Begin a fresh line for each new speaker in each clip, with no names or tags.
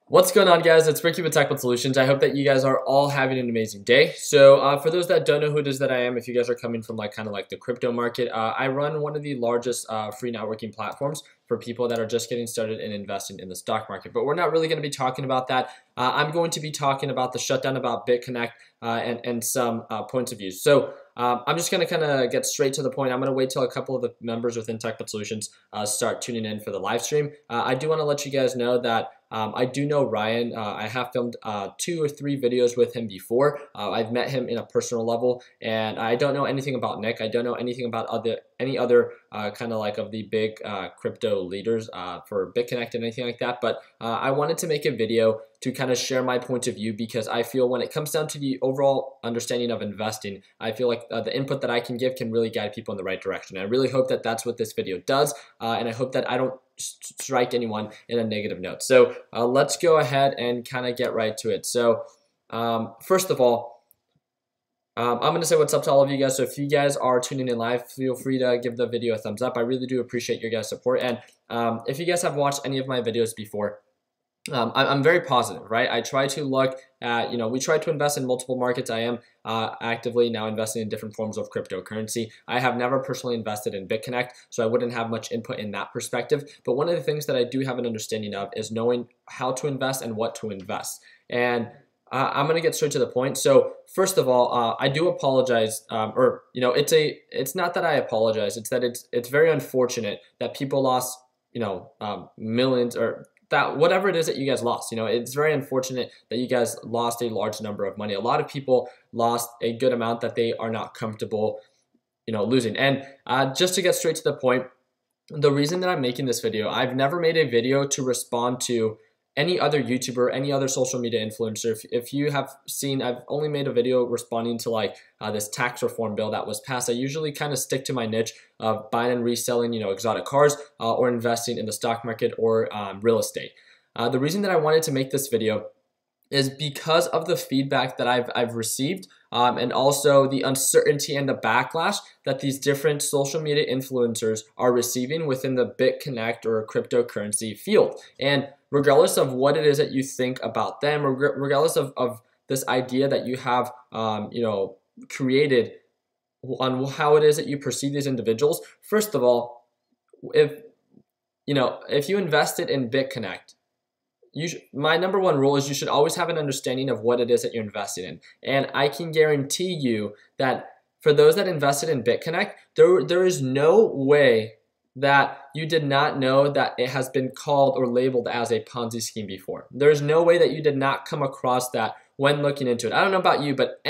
What's going on, guys? It's Ricky with Technical Solutions. I hope that you guys are all having an amazing day. So for those that don't know who it is that I am, if you guys are coming from kind of the crypto market, I run one of the largest free networking platforms for people that are just getting started in investing in the stock market. But we're not really going to be talking about that. I'm going to be talking about the shutdown, about Bitconnect, and some points of view. So I'm just going to kind of get straight to the point. I'm going to wait till a couple of the members within Technical Solutions start tuning in for the live stream. I do want to let you guys know that I do know Ryan. I have filmed 2 or 3 videos with him before. I've met him in a personal level, and I don't know anything about Nick. I don't know anything about any other kind of the big crypto leaders for Bitconnect and anything like that. But I wanted to make a video to kind of share my point of view, because I feel when it comes down to the overall understanding of investing, I feel like the input that I can give can really guide people in the right direction. I really hope that that's what this video does, and I hope that I don't strike anyone in a negative note. So let's go ahead and kind of get right to it. So first of all, I'm going to say what's up to all of you guys. So if you guys are tuning in live, feel free to give the video a thumbs up. I really do appreciate your guys' support. And if you guys have watched any of my videos before, I'm very positive, right? I try to look at, we try to invest in multiple markets. I am actively now investing in different forms of cryptocurrency. I have never personally invested in Bitconnect, so I wouldn't have much input in that perspective. But one of the things that I do have an understanding of is knowing how to invest and what to invest. And I'm gonna get straight to the point. So first of all, I do apologize, it's not that I apologize. It's that it's very unfortunate that people lost, millions, or that whatever it is that you guys lost. It's very unfortunate that you guys lost a large number of money. A lot of people lost a good amount that they are not comfortable, losing. And just to get straight to the point, the reason that I'm making this video, I've never made a video to respond to any other YouTuber, any other social media influencer. If you have seen, I've only made a video responding to this tax reform bill that was passed. I usually kind of stick to my niche of buying and reselling, exotic cars, or investing in the stock market or real estate. The reason that I wanted to make this video is because of the feedback that I've received, and also the uncertainty and the backlash that these different social media influencers are receiving within the Bitconnect or cryptocurrency field. And regardless of what it is that you think about them, or regardless of this idea that you have, created on how it is that you perceive these individuals, first of all, if you invested in Bitconnect, my number one rule is you should always have an understanding of what it is that you're investing in. And I can guarantee you that for those that invested in Bitconnect, there is no way that you did not know that it has been called or labeled as a Ponzi scheme before. There's no way that you did not come across that when looking into it. I don't know about you, but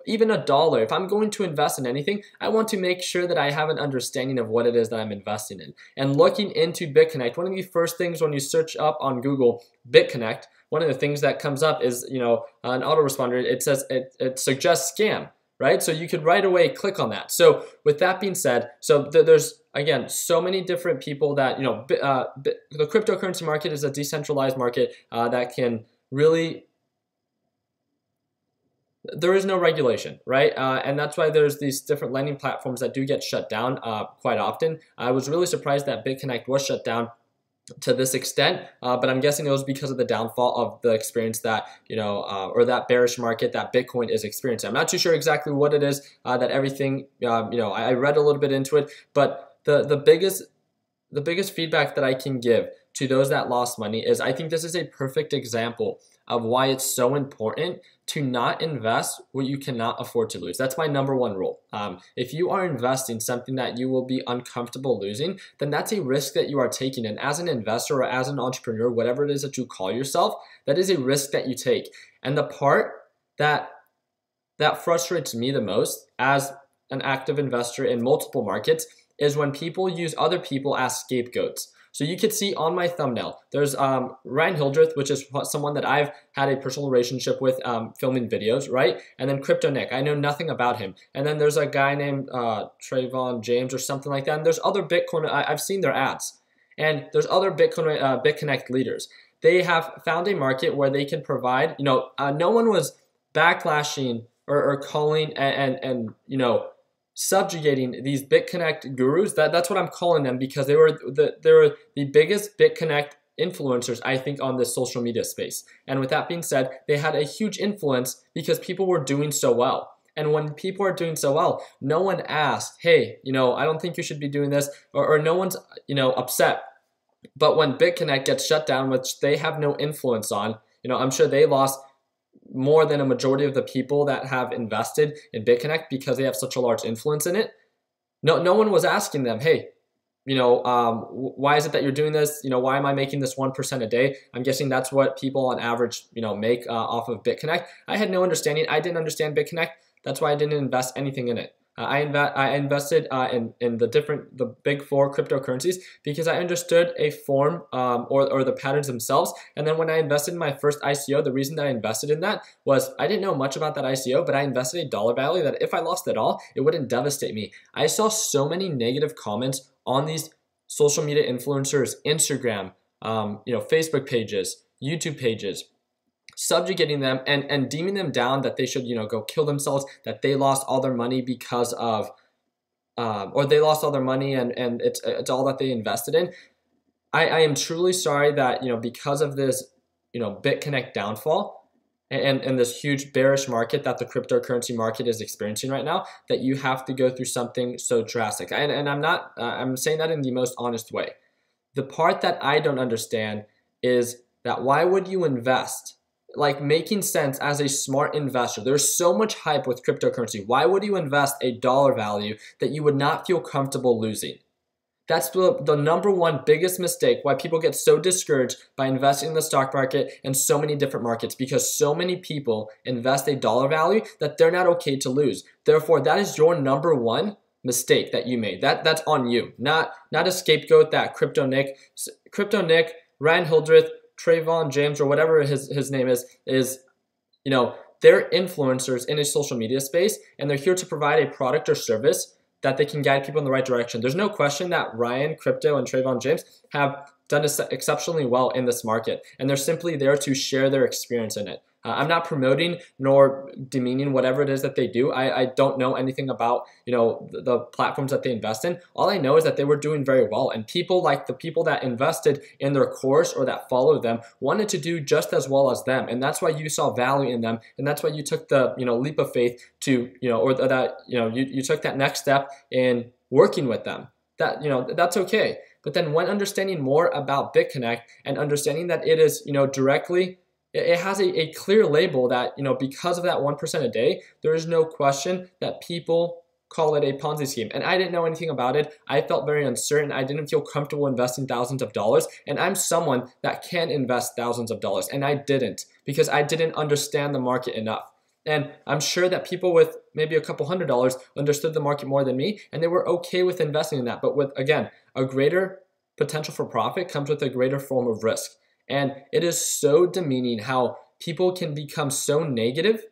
even $1, if I'm going to invest in anything, I want to make sure that I have an understanding of what it is that I'm investing in. And looking into Bitconnect, one of the first things when you search up on Google Bitconnect, one of the things that comes up is, an autoresponder. It says it suggests scam, right? So you could right away click on that. So with that being said, so there's, again, so many different people that, the cryptocurrency market is a decentralized market that can really, there is no regulation, right? And that's why there's these different lending platforms that do get shut down quite often. I was really surprised that Bitconnect was shut down to this extent, but I'm guessing it was because of the downfall of the experience that, or that bearish market that Bitcoin is experiencing. I'm not too sure exactly what it is that everything, I read a little bit into it, but the biggest feedback that I can give to those that lost money is I think this is a perfect example of why it's so important to not invest what you cannot afford to lose. That's my number one rule. If you are investing something that you will be uncomfortable losing, then that's a risk that you are taking. And as an investor or as an entrepreneur, whatever it is that you call yourself, that is a risk that you take. And the part that frustrates me the most as an active investor in multiple markets is when people use other people as scapegoats. So you could see on my thumbnail, there's Ryan Hildreth, which is someone that I've had a personal relationship with filming videos, right? And then Crypto Nick, I know nothing about him. And then there's a guy named Trayvon James or something like that. And there's other Bitcoin, I've seen their ads. And there's other Bitconnect leaders. They have found a market where they can provide, no one was backlashing or calling and subjugating these Bitconnect gurus. That's what I'm calling them, because they were the biggest Bitconnect influencers, I think, on this social media space. And with that being said, they had a huge influence because people were doing so well. And when people are doing so well, no one asked, hey, I don't think you should be doing this, or no one's, upset. But when Bitconnect gets shut down, which they have no influence on, I'm sure they lost more than a majority of the people that have invested in Bitconnect because they have such a large influence in it. No one was asking them, hey, why is it that you're doing this? Why am I making this 1% a day? I'm guessing that's what people on average, make off of Bitconnect. I had no understanding. I didn't understand Bitconnect. That's why I didn't invest anything in it. I invested in the big four cryptocurrencies because I understood a form or the patterns themselves. And then when I invested in my first ICO, the reason that I invested in that was I didn't know much about that ICO, but I invested a dollar value that if I lost it all, it wouldn't devastate me. I saw so many negative comments on these social media influencers, Instagram, Facebook pages, YouTube pages, subjugating them and deeming them down, that they should, go kill themselves, that they lost all their money because of, or they lost all their money and it's all that they invested in. I am truly sorry that, because of this, Bitconnect downfall and this huge bearish market that the cryptocurrency market is experiencing right now, that you have to go through something so drastic. And I'm saying that in the most honest way. The part that I don't understand is that why would you invest? Like, making sense as a smart investor. There's so much hype with cryptocurrency. Why would you invest a dollar value that you would not feel comfortable losing? That's the number one biggest mistake, why people get so discouraged by investing in the stock market and so many different markets, because so many people invest a dollar value that they're not okay to lose. Therefore, that is your number one mistake that you made. That's on you, not a scapegoat that Crypto Nick, Ryan Hildreth, Trayvon James, or whatever his name is, they're influencers in a social media space, and they're here to provide a product or service that they can guide people in the right direction. There's no question that Ryan, Crypto, and Trayvon James have done exceptionally well in this market, and they're simply there to share their experience in it. I'm not promoting nor demeaning whatever it is that they do. I don't know anything about, the platforms that they invest in. All I know is that they were doing very well, and people like the people that invested in their course or that followed them wanted to do just as well as them, and that's why you saw value in them, and that's why you took the leap of faith to you took that next step in working with them. That's okay. But then when understanding more about Bitconnect and understanding that it is directly, it has a clear label that, because of that 1% a day, there is no question that people call it a Ponzi scheme. And I didn't know anything about it. I felt very uncertain. I didn't feel comfortable investing thousands of dollars. And I'm someone that can invest thousands of dollars. And I didn't, because I didn't understand the market enough. And I'm sure that people with maybe a couple $100 understood the market more than me, and they were okay with investing in that. But with, again, a greater potential for profit comes with a greater form of risk. And it is so demeaning how people can become so negative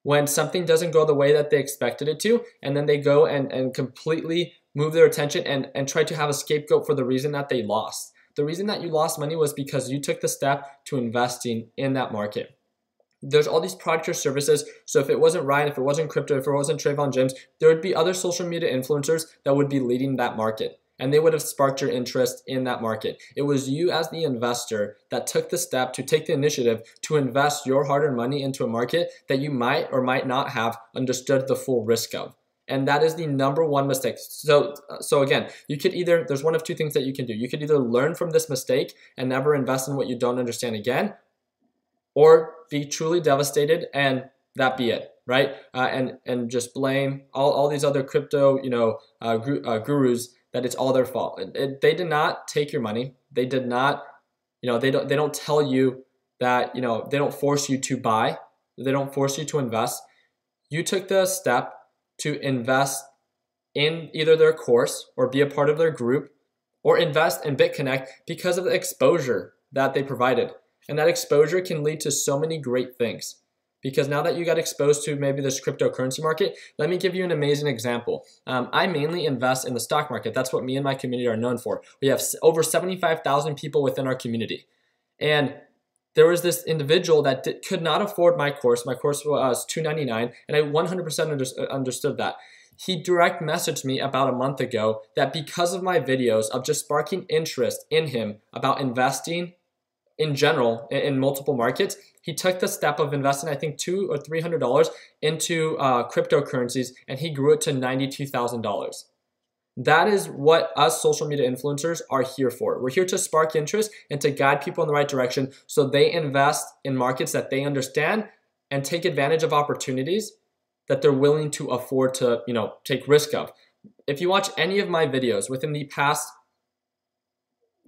when something doesn't go the way that they expected it to, and then they go and completely move their attention and try to have a scapegoat for the reason that they lost. The reason that you lost money was because you took the step to investing in that market. There's all these products or services. So if it wasn't Ryan, if it wasn't Crypto, if it wasn't Trayvon James, there would be other social media influencers that would be leading that market, and they would have sparked your interest in that market. It was you as the investor that took the step to take the initiative to invest your hard-earned money into a market that you might or might not have understood the full risk of. And that is the number one mistake. So again, you could either, there's one of two things that you can do. You could either learn from this mistake and never invest in what you don't understand again, or be truly devastated and that be it, right? And just blame all these other crypto, gurus, that it's all their fault. They did not take your money. They did not, they don't tell you that, they don't force you to buy. They don't force you to invest. You took the step to invest in either their course or be a part of their group or invest in Bitconnect because of the exposure that they provided. And that exposure can lead to so many great things. Because now that you got exposed to maybe this cryptocurrency market, let me give you an amazing example. I mainly invest in the stock market. That's what me and my community are known for. We have over 75,000 people within our community. And there was this individual that could not afford my course. My course was $299, and I 100% understood that. He direct messaged me about a month ago that because of my videos of just sparking interest in him about investing in general in multiple markets, he took the step of investing, I think, $200 or $300 into cryptocurrencies, and he grew it to $92,000. That is what us social media influencers are here for. We're here to spark interest and to guide people in the right direction so they invest in markets that they understand and take advantage of opportunities that they're willing to afford to, take risk of. If you watch any of my videos within the past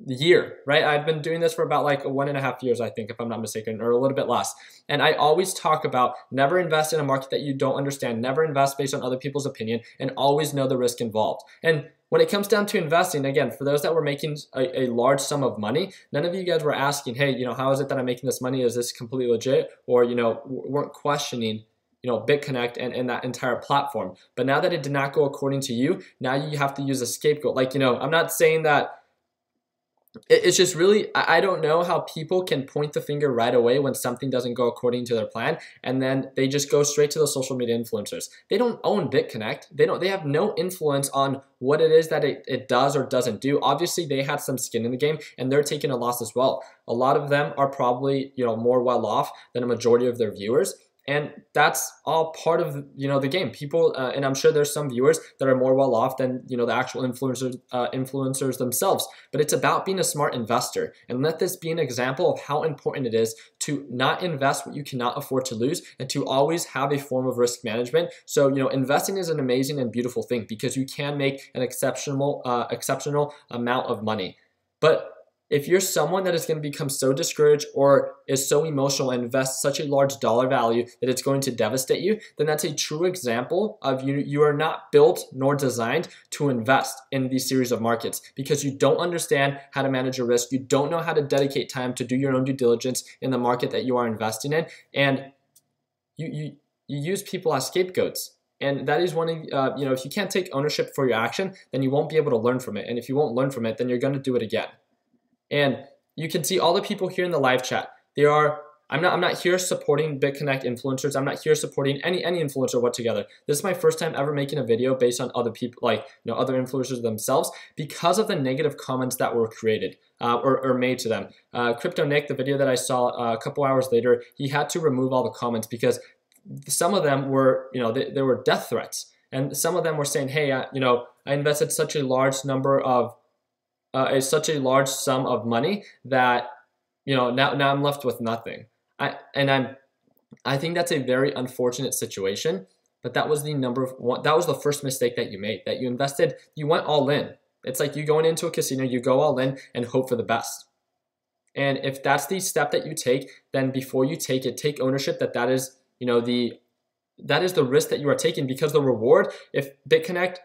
year, right? I've been doing this for about like 1.5 years, I think, if I'm not mistaken, or a little bit less. And I always talk about never invest in a market that you don't understand, never invest based on other people's opinion, and always know the risk involved. And when it comes down to investing, again, for those that were making a large sum of money, none of you guys were asking, hey, how is it that I'm making this money? Is this completely legit? Or, weren't questioning Bitconnect and that entire platform. But now that it did not go according to you, now you have to use a scapegoat. Like, I'm not saying that. It's just really, I don't know how people can point the finger right away when something doesn't go according to their plan, and then they just go straight to the social media influencers. They don't own Bitconnect. They have no influence on what it is that it does or doesn't do. Obviously, they had some skin in the game, and they're taking a loss as well. A lot of them are probably, more well off than a majority of their viewers. And that's all part of, the game. People, and I'm sure there's some viewers that are more well off than, the actual influencers themselves. But it's about being a smart investor. And let this be an example of how important it is to not invest what you cannot afford to lose and to always have a form of risk management. So, investing is an amazing and beautiful thing because you can make an exceptional amount of money. But if you're someone that is going to become so discouraged or is so emotional and invest such a large dollar value that it's going to devastate you, then that's a true example of you are not built nor designed to invest in these series of markets because you don't understand how to manage your risk. You don't know how to dedicate time to do your own due diligence in the market that you are investing in. And you use people as scapegoats. And that is one of, if you can't take ownership for your action, then you won't be able to learn from it. And if you won't learn from it, then you're going to do it again. And you can see all the people here in the live chat. I'm not here supporting Bitconnect influencers. I'm not here supporting any influencer whatsoever. This is my first time ever making a video based on other people, like other influencers themselves, because of the negative comments that were created or made to them. Crypto Nick, the video that I saw a couple hours later, he had to remove all the comments because some of them were, they were death threats, and some of them were saying, hey, I invested such a large number of such a large sum of money that now I'm left with nothing. I think that's a very unfortunate situation, but that was that was the first mistake that you made, that you went all in. It's like you going into a casino, you go all in and hope for the best. And if that's the step that you take, then before you take it, take ownership that is the risk that you are taking, because the reward, if Bitconnect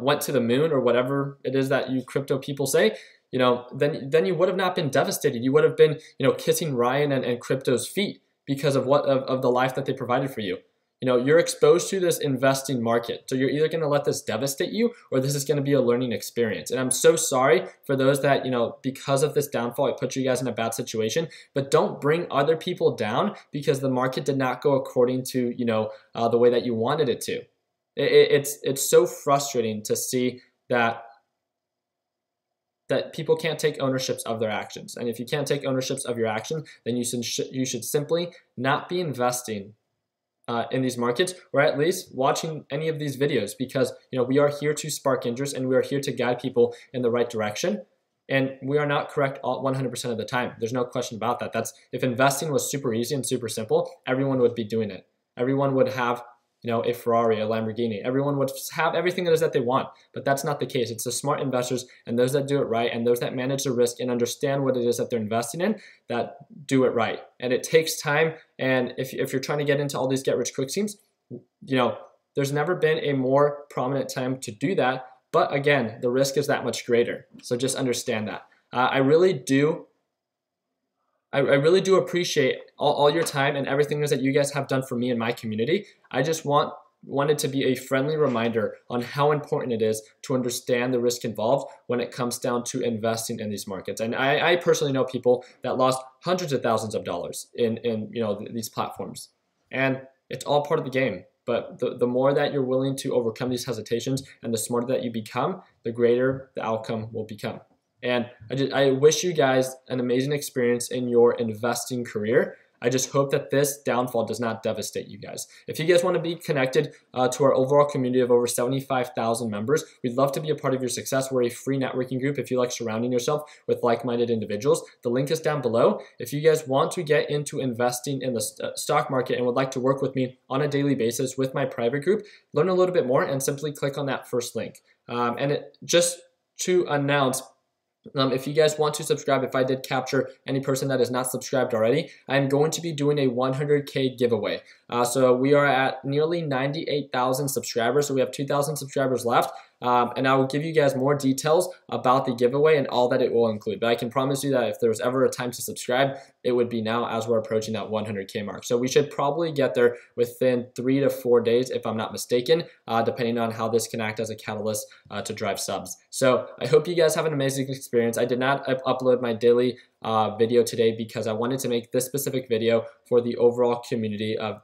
went to the moon or whatever it is that you crypto people say, then you would have not been devastated. You would have been, kissing Ryan and crypto's feet because of of the life that they provided for you. You're exposed to this investing market. So you're either going to let this devastate you or this is going to be a learning experience. And I'm so sorry for those that, because of this downfall, it put you guys in a bad situation, but don't bring other people down because the market did not go according to, the way that you wanted it to. It's so frustrating to see that people can't take ownerships of their actions. And if you can't take ownerships of your actions, then you should simply not be investing in these markets, or at least watching any of these videos, because we are here to spark interest and we are here to guide people in the right direction. And we are not correct 100% of the time. There's no question about that. If investing was super easy and super simple, everyone would be doing it. Everyone would have a Ferrari, a Lamborghini. Everyone would have everything it is that they want, but that's not the case. It's the smart investors and those that do it right and those that manage the risk and understand what it is that they're investing in that do it right. And it takes time. And if you're trying to get into all these get-rich-quick schemes, there's never been a more prominent time to do that. But again, the risk is that much greater. So just understand that. I really do appreciate all your time and everything that you guys have done for me and my community. I just wanted to be a friendly reminder on how important it is to understand the risk involved when it comes down to investing in these markets. And I personally know people that lost hundreds of thousands of dollars in these platforms. And it's all part of the game. But the more that you're willing to overcome these hesitations and the smarter that you become, the greater the outcome will become. And I wish you guys an amazing experience in your investing career. I just hope that this downfall does not devastate you guys. If you guys want to be connected to our overall community of over 75,000 members, we'd love to be a part of your success. We're a free networking group if you like surrounding yourself with like-minded individuals. The link is down below. If you guys want to get into investing in the stock market and would like to work with me on a daily basis with my private group, learn a little bit more and simply click on that first link. Just to announce, if you guys want to subscribe, if I did capture any person that is not subscribed already, I'm going to be doing a 100K giveaway. So we are at nearly 98,000 subscribers, so we have 2,000 subscribers left. And I will give you guys more details about the giveaway and all that it will include. But I can promise you that if there was ever a time to subscribe, it would be now as we're approaching that 100K mark. So we should probably get there within 3 to 4 days, if I'm not mistaken, depending on how this can act as a catalyst to drive subs. So I hope you guys have an amazing experience. I did not upload my daily video today because I wanted to make this specific video for the overall community of,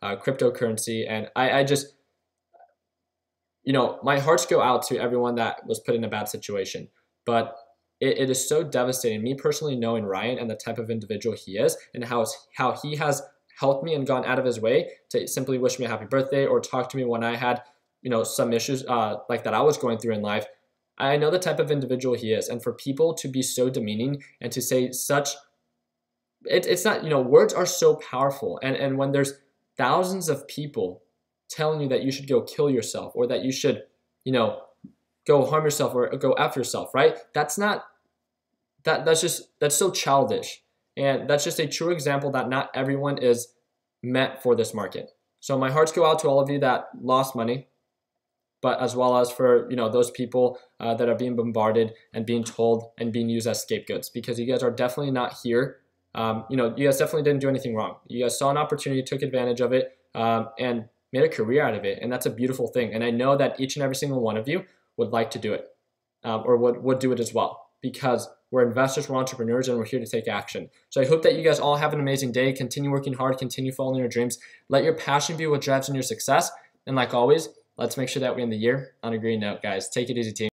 cryptocurrency. And I just, my hearts go out to everyone that was put in a bad situation, but it is so devastating. Me personally knowing Ryan and the type of individual he is and how he has helped me and gone out of his way to simply wish me a happy birthday or talk to me when I had, some issues like that I was going through in life. I know the type of individual he is, and for people to be so demeaning and to say such, it's not, words are so powerful, and when there's thousands of people telling you that you should go kill yourself or that you should, go harm yourself or go after yourself, right? That's so childish. And that's just a true example that not everyone is meant for this market. So my hearts go out to all of you that lost money, but as well as for, those people that are being bombarded and being told and being used as scapegoats, because you guys are definitely not here. You guys definitely didn't do anything wrong. You guys saw an opportunity, took advantage of it, and made a career out of it, and that's a beautiful thing. And I know that each and every single one of you would like to do it, or would do it as well, because we're investors, we're entrepreneurs, and we're here to take action. So I hope that you guys all have an amazing day. Continue working hard, continue following your dreams. Let your passion be what drives in your success. And like always, let's make sure that we end the year on a green note, guys. Take it easy, team.